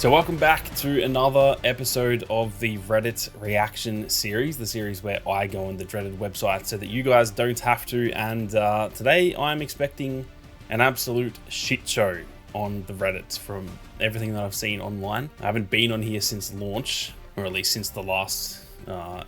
So welcome back to another episode of the Reddit reaction series, the series where I go on the dreaded website so that you guys don't have to. And today I'm expecting an absolute shit show on the Reddit from everything that I've seen online. I haven't been on here since launch, or at least since the last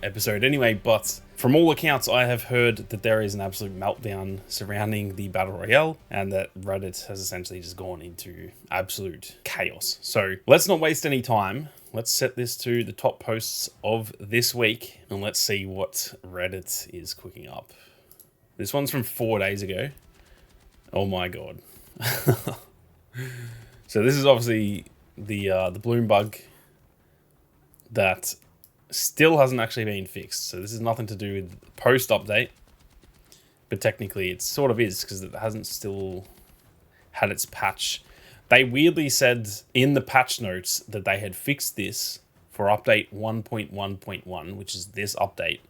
episode anyway, but from all accounts I have heard that there is an absolute meltdown surrounding the Battle Royale and that Reddit has essentially just gone into absolute chaos. So let's not waste any time. Let's set this to the top posts of this week and let's see what Reddit is cooking up. This one's from 4 days ago. Oh my god. So this is obviously the bloom bug that still hasn't actually been fixed. So this is nothing to do with post update, but technically it sort of is because it hasn't still had its patch. They weirdly said in the patch notes that they had fixed this for update 1.1.1, which is this update.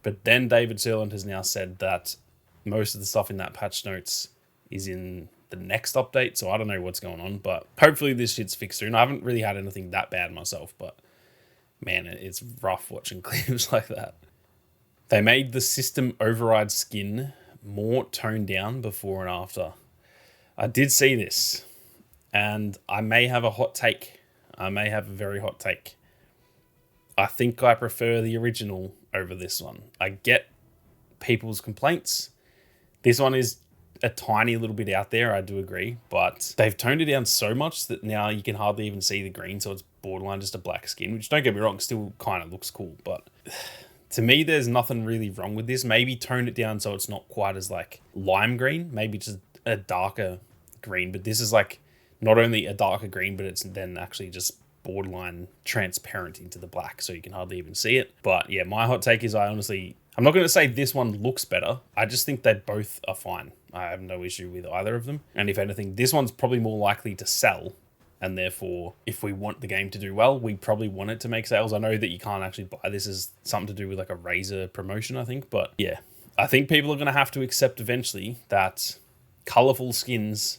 But then David Sirland has now said that most of the stuff in that patch notes is in the next update. So I don't know what's going on, but hopefully this shit's fixed soon. I haven't really had anything that bad myself, but man, it's rough watching clips like that. They made the system override skin more toned down before and after. I did see this, and I may have a hot take. I may have a very hot take. I think I prefer the original over this one. I get people's complaints. This one is a tiny little bit out there, I do agree, but they've toned it down so much that now you can hardly even see the green, so it's borderline just a black skin, which, don't get me wrong, still kind of looks cool, but to me there's nothing really wrong with this. Maybe tone it down so it's not quite as like lime green, maybe just a darker green, but this is like not only a darker green, but it's then actually just borderline transparent into the black, so you can hardly even see it. But yeah, my hot take is I'm not going to say this one looks better. I just think they both are fine. I have no issue with either of them. And if anything, this one's probably more likely to sell. And therefore, if we want the game to do well, we probably want it to make sales. I know that you can't actually buy this as something to do with like a Razer promotion, I think. But yeah, I think people are going to have to accept eventually that colorful skins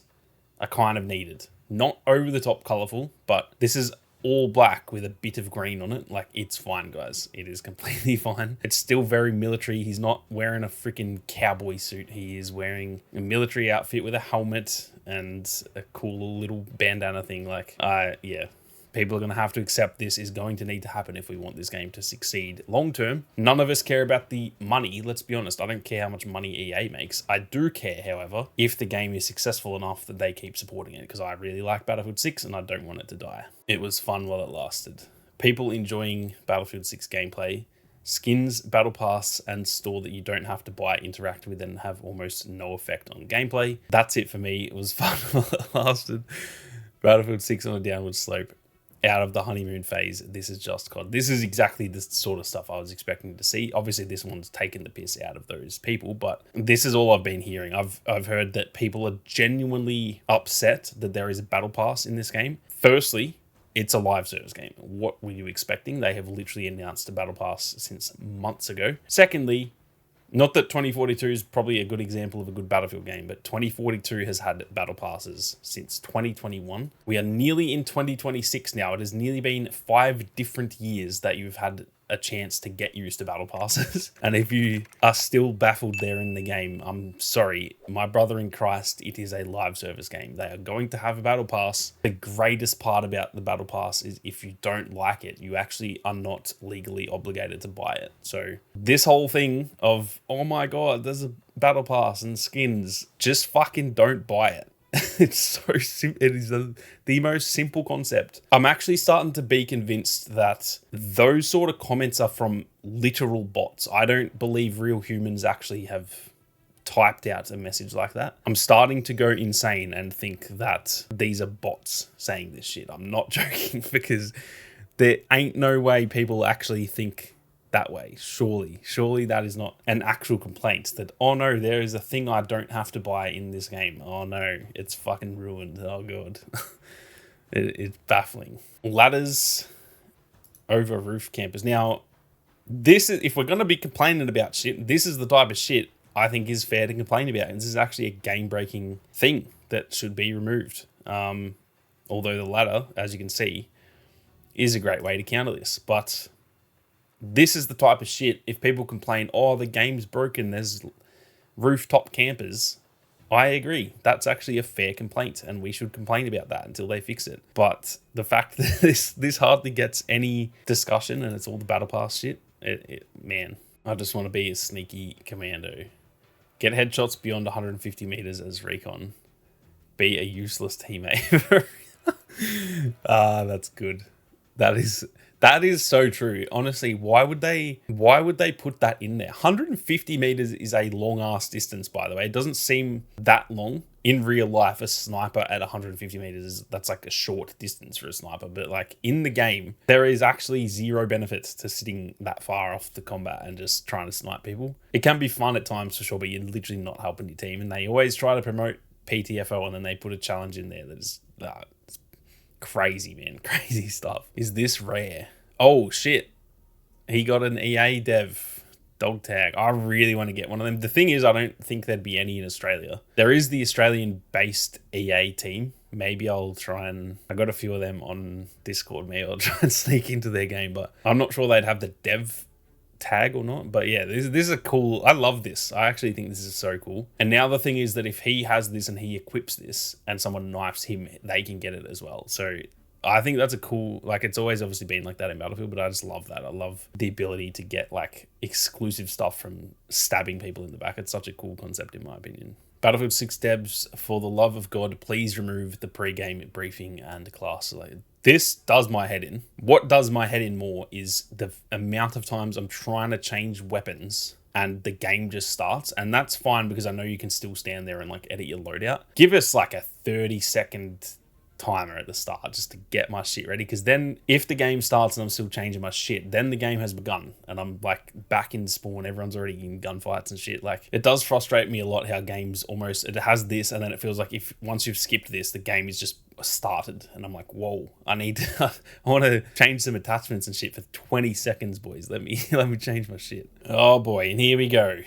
are kind of needed. Not over the top colorful, but this is all black with a bit of green on it. Like, it's fine, guys. It is completely fine. It's still very military. He's not wearing a freaking cowboy suit. He is wearing a military outfit with a helmet and a cool little bandana thing. Like, yeah. People are going to have to accept this is going to need to happen if we want this game to succeed long term. None of us care about the money. Let's be honest. I don't care how much money EA makes. I do care, however, if the game is successful enough that they keep supporting it, because I really like Battlefield 6 and I don't want it to die. It was fun while it lasted. People enjoying Battlefield 6 gameplay, skins, battle pass, and store that you don't have to buy, interact with, and have almost no effect on gameplay. That's it for me. It was fun while it lasted. Battlefield 6 on a downward slope. Out of the honeymoon phase, this is just COD. This is exactly the sort of stuff I was expecting to see. Obviously, this one's taken the piss out of those people, but this is all I've been hearing. I've heard that people are genuinely upset that there is a battle pass in this game. Firstly, it's a live service game. What were you expecting? They have literally announced a battle pass since months ago. Secondly, not that 2042 is probably a good example of a good Battlefield game, but 2042 has had battle passes since 2021. We are nearly in 2026 now. It has nearly been 5 different years that you've had a chance to get used to battle passes. And if you are still baffled there in the game, I'm sorry. My brother in Christ, it is a live service game. They are going to have a battle pass. The greatest part about the battle pass is if you don't like it, you actually are not legally obligated to buy it. So this whole thing of, oh my God, there's a battle pass and skins, just fucking don't buy it. It's so simple. It is the most simple concept. I'm actually starting to be convinced that those sort of comments are from literal bots. I don't believe real humans actually have typed out a message like that. I'm starting to go insane and think that these are bots saying this shit. I'm not joking, because there ain't no way people actually think that way. Surely that is not an actual complaint that, oh no, there is a thing I don't have to buy in this game. Oh no, it's fucking ruined. Oh God. It's baffling. Ladders over roof campers. Now, this is, if we're going to be complaining about shit, this is the type of shit I think is fair to complain about. And this is actually a game-breaking thing that should be removed. Although the ladder, as you can see, is a great way to counter this. But this is the type of shit, if people complain, oh, the game's broken, there's rooftop campers, I agree. That's actually a fair complaint, and we should complain about that until they fix it. But the fact that this hardly gets any discussion and it's all the battle pass shit, man, I just want to be a sneaky commando. Get headshots beyond 150 meters as recon. Be a useless teammate. That's good. That is so true. Honestly, why would they put that in there? 150 meters is a long ass distance, by the way. It doesn't seem that long. In real life, a sniper at 150 meters, that's like a short distance for a sniper. But like in the game, there is actually zero benefits to sitting that far off the combat and just trying to snipe people. It can be fun at times for sure, but you're literally not helping your team. And they always try to promote PTFO, and then they put a challenge in there that is crazy, man. Crazy stuff. Is this rare? Oh, shit. He got an EA dev dog tag. I really want to get one of them. The thing is, I don't think there'd be any in Australia. There is the Australian-based EA team. Maybe I'll try and... I got a few of them on Discord. Maybe I'll try and sneak into their game, but I'm not sure they'd have the dev tag or not. But yeah, this is a cool... I love this. I actually think this is so cool. And now the thing is that if he has this and he equips this and someone knifes him, they can get it as well. So I think that's a cool... Like, it's always obviously been like that in Battlefield, but I just love that. I love the ability to get, like, exclusive stuff from stabbing people in the back. It's such a cool concept, in my opinion. Battlefield 6 devs, for the love of God, please remove the pre-game briefing and class. Like, this does my head in. What does my head in more is the amount of times I'm trying to change weapons and the game just starts. And that's fine because I know you can still stand there and, like, edit your loadout. Give us, like, a 30-second timer at the start just to get my shit ready, because then if the game starts and I'm still changing my shit, then the game has begun and I'm like back in spawn, everyone's already in gunfights and shit. Like, it does frustrate me a lot how games almost, it has this and then it feels like if once you've skipped this, the game is just started and I'm like, whoa, I want to change some attachments and shit for 20 seconds, boys. Let me change my shit. Oh boy, and here we go.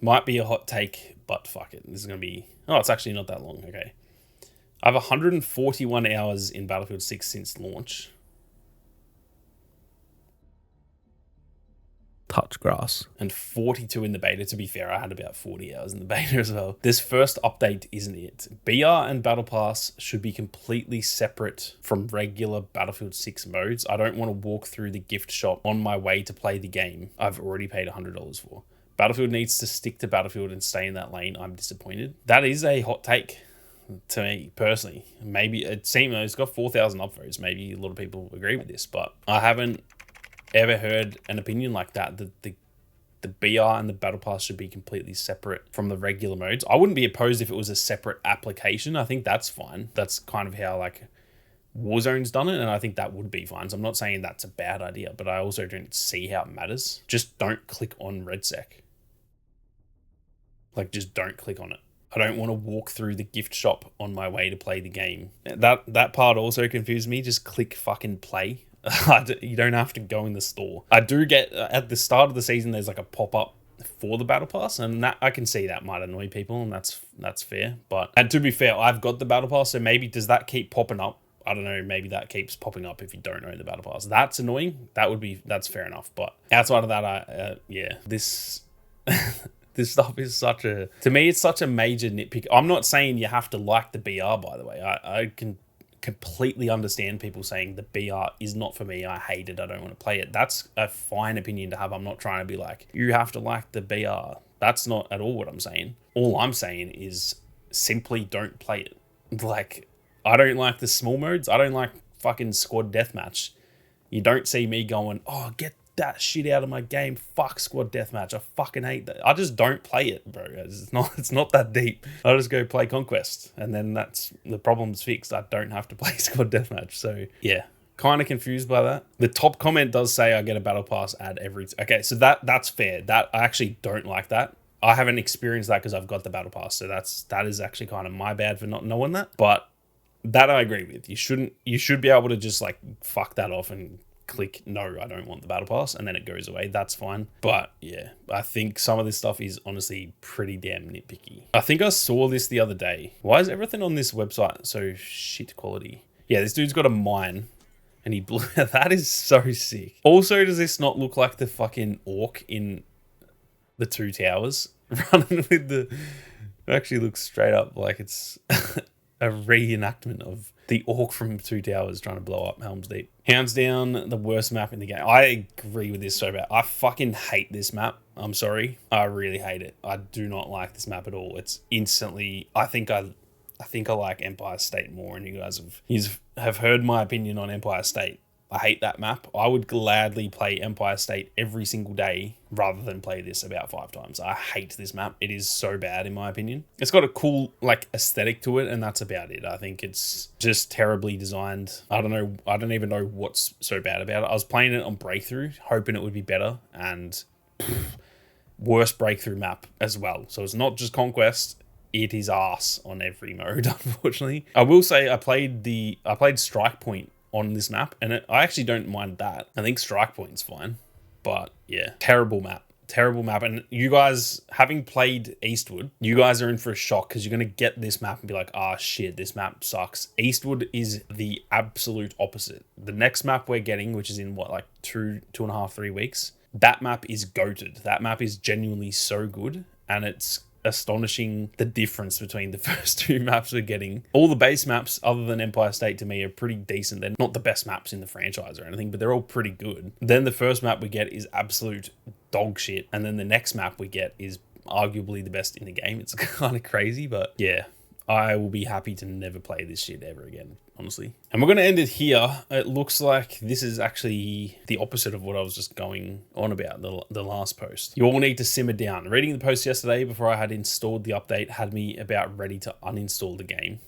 Might be a hot take, but fuck it. This is gonna be, oh, it's actually not that long. Okay, I have 141 hours in Battlefield 6 since launch. Touch grass. And 42 in the beta. To be fair, I had about 40 hours in the beta as well. This first update isn't it. BR and Battle Pass should be completely separate from regular Battlefield 6 modes. I don't want to walk through the gift shop on my way to play the game I've already paid $100 for. Battlefield needs to stick to Battlefield and stay in that lane. I'm disappointed. That is a hot take. To me personally, maybe it seems it's got 4,000 upvotes. Maybe a lot of people agree with this, but I haven't ever heard an opinion like that. The BR and the Battle Pass should be completely separate from the regular modes. I wouldn't be opposed if it was a separate application. I think that's fine. That's kind of how like Warzone's done it, and I think that would be fine. So I'm not saying that's a bad idea, but I also don't see how it matters. Just don't click on RedSec. Like, just don't click on it. I don't want to walk through the gift shop on my way to play the game. That part also confused me. Just click fucking play. You don't have to go in the store. I do get, at the start of the season, there's like a pop-up for the Battle Pass, and that I can see that might annoy people, and that's fair. And to be fair, I've got the Battle Pass, so maybe does that keep popping up? I don't know, maybe that keeps popping up if you don't own the Battle Pass. That's annoying. That's fair enough. But outside of that, this... This stuff is to me, it's such a major nitpick. I'm not saying you have to like the BR, by the way. I can completely understand people saying the BR is not for me. I hate it. I don't want to play it. That's a fine opinion to have. I'm not trying to be like, you have to like the BR. That's not at all what I'm saying. All I'm saying is simply don't play it. Like, I don't like the small modes. I don't like fucking squad deathmatch. You don't see me going, oh, get that shit out of my game. Fuck squad deathmatch. I fucking hate that. I just don't play it, bro. It's not that deep. I just go play Conquest, and then that's the problem's fixed. I don't have to play squad deathmatch. So yeah, kind of confused by that. The top comment does say I get a Battle Pass ad every... Okay, so that's fair. That I actually don't like that. I haven't experienced that because I've got the Battle Pass, so that is actually kind of my bad for not knowing that. But that I agree with. You should be able to just like fuck that off and click no, I don't want the Battle Pass, and then it goes away. That's fine. But yeah, I think some of this stuff is honestly pretty damn nitpicky. I think I saw this the other day. Why is everything on this website so shit quality? Yeah, this dude's got a mine and And he blew. That is so sick. Also, does this not look like the fucking orc in the Two Towers running with the? It actually looks straight up like it's a reenactment of the orc from Two Towers trying to blow up Helm's Deep. Hands down, the worst map in the game. I agree with this so bad. I fucking hate this map. I'm sorry. I really hate it. I do not like this map at all. It's instantly. I think I like Empire State more, and you guys have heard my opinion on Empire State. I hate that map. I would gladly play Empire State every single day rather than play this about 5 times. I hate this map. It is so bad in my opinion. It's got a cool like aesthetic to it, and that's about it. I think it's just terribly designed. I don't know. I don't even know what's so bad about it. I was playing it on Breakthrough, hoping it would be better, and worst Breakthrough map as well. So it's not just Conquest. It is arse on every mode, unfortunately. I will say I played Strike Point on this map, and I actually don't mind that. I think Strike Point's fine, but yeah, terrible map. And you guys, having played Eastwood, you guys are in for a shock because you're going to get this map and be like, ah, shit, this map sucks. Eastwood is the absolute opposite. The next map we're getting, which is in what, like 2.5, 3 weeks, that map is goated. That map is genuinely so good, and it's astonishing the difference between the first 2 maps we're getting. All the base maps other than Empire State to me are pretty decent. They're not the best maps in the franchise or anything, but they're all pretty good. Then the first map we get is absolute dog shit, and then the next map we get is arguably the best in the game. It's kind of crazy, but yeah, I will be happy to never play this shit ever again, honestly. And we're going to end it here. It looks like this is actually the opposite of what I was just going on about, the last post. You all need to simmer down. Reading the post yesterday before I had installed the update had me about ready to uninstall the game.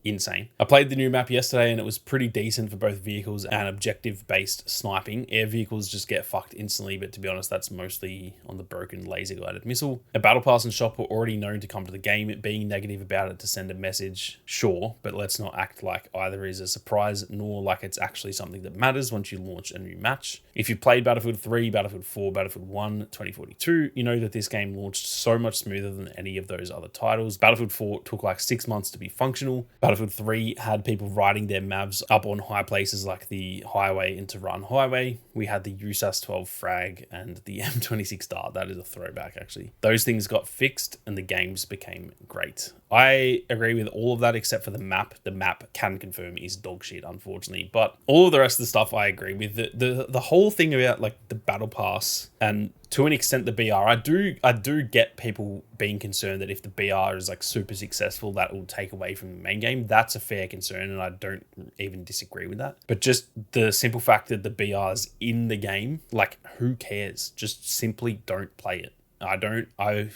Insane. I played the new map yesterday and it was pretty decent for both vehicles and objective-based sniping. Air vehicles just get fucked instantly, but to be honest, that's mostly on the broken laser-guided missile. A battle pass and shop were already known to come to the game. Being negative about it to send a message, sure, but let's not act like either is a surprise nor like it's actually something that matters once you launch a new match. If you've played Battlefield 3, Battlefield 4, Battlefield 1, 2042, you know that this game launched so much smoother than any of those other titles. Battlefield 4 took like 6 months to be functional. Battlefield 3 had people riding their mavs up on high places like the highway into Run Highway. We had the USAS 12 frag and the M26 dart. That is a throwback, actually. Those things got fixed and the games became great. I agree with all of that except for the map. The map can confirm is dog shit, unfortunately. But all of the rest of the stuff I agree with. The whole thing about like the battle pass and to an extent the BR, I do get people being concerned that if the BR is like super successful, that will take away from the main game. That's a fair concern and I don't even disagree with that. But just the simple fact that the BR is in the game, like who cares? Just simply don't play it. I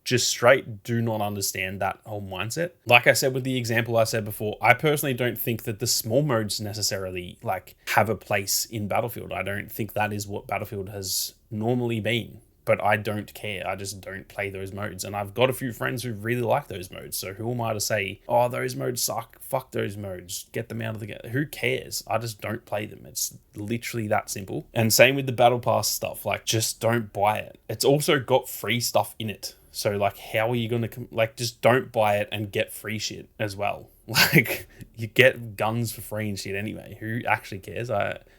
just straight do not understand that whole mindset. Like I said with the example I said before, I personally don't think that the small modes necessarily like have a place in Battlefield. I don't think that is what Battlefield has normally been, but I don't care. I just don't play those modes. And I've got a few friends who really like those modes. So who am I to say, oh, those modes suck. Fuck those modes. Get them out of the game. Who cares? I just don't play them. It's literally that simple. And same with the Battle Pass stuff. Like, just don't buy it. It's also got free stuff in it. So like, how are you going to, like, just don't buy it and get free shit as well. Like, you get guns for free and shit anyway. Who actually cares?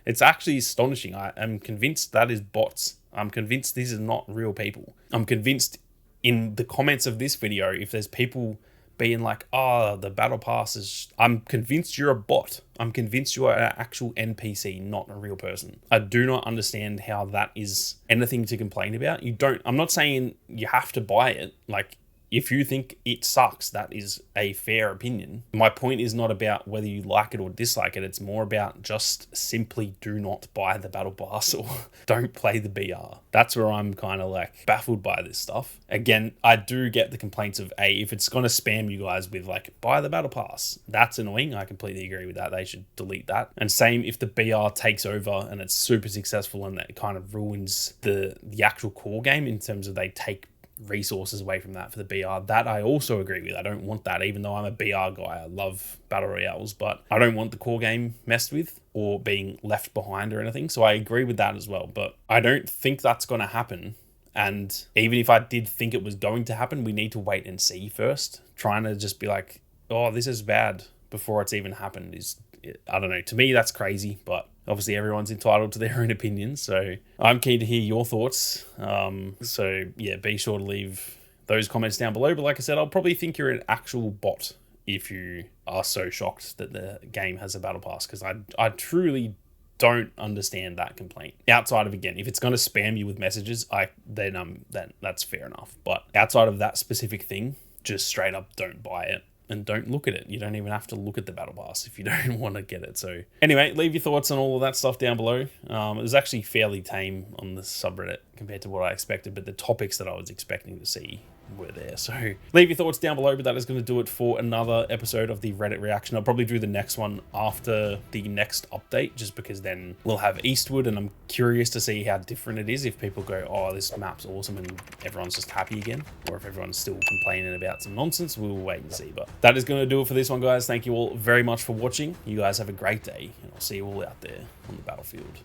It's actually astonishing. I am convinced that is bots. I'm convinced these are not real people. I'm convinced in the comments of this video, if there's people being like, oh, the battle pass is, I'm convinced you're a bot. I'm convinced you are an actual NPC, not a real person. I do not understand how that is anything to complain about. I'm not saying you have to buy it. Like, if you think it sucks, that is a fair opinion. My point is not about whether you like it or dislike it. It's more about just simply do not buy the battle pass or don't play the BR. That's where I'm kind of like baffled by this stuff. Again, I do get the complaints of, if it's going to spam you guys with like, buy the battle pass, that's annoying. I completely agree with that. They should delete that. And same if the BR takes over and it's super successful and that kind of ruins the actual core game in terms of they take resources away from that for the BR. That I also agree with. I don't want that, even though I'm a BR guy. I love battle royales, but I don't want the core game messed with or being left behind or anything. So I agree with that as well, but I don't think that's going to happen. And even if I did think it was going to happen, we need to wait and see first. Trying to just be like, oh, this is bad before it's even happened is I don't know. To me, that's crazy, but obviously everyone's entitled to their own opinions. So I'm keen to hear your thoughts. So yeah, be sure to leave those comments down below. But like I said, I'll probably think you're an actual bot if you are so shocked that the game has a battle pass, because I truly don't understand that complaint. Outside of, again, if it's going to spam you with messages, then that's fair enough. But outside of that specific thing, just straight up don't buy it and don't look at it. You don't even have to look at the battle pass if you don't want to get it. So anyway, leave your thoughts on all of that stuff down below. It was actually fairly tame on the subreddit compared to what I expected, but the topics that I was expecting to see were there. So leave your thoughts down below, but that is going to do it for another episode of the Reddit reaction. I'll probably do the next one after the next update, just because then we'll have Eastwood, and I'm curious to see how different it is if people go, oh, this map's awesome, and everyone's just happy again, or if everyone's still complaining about some nonsense. We'll wait and see. But that is going to do it for this one, guys. Thank you all very much for watching. You guys have a great day, and I'll see you all out there on the battlefield.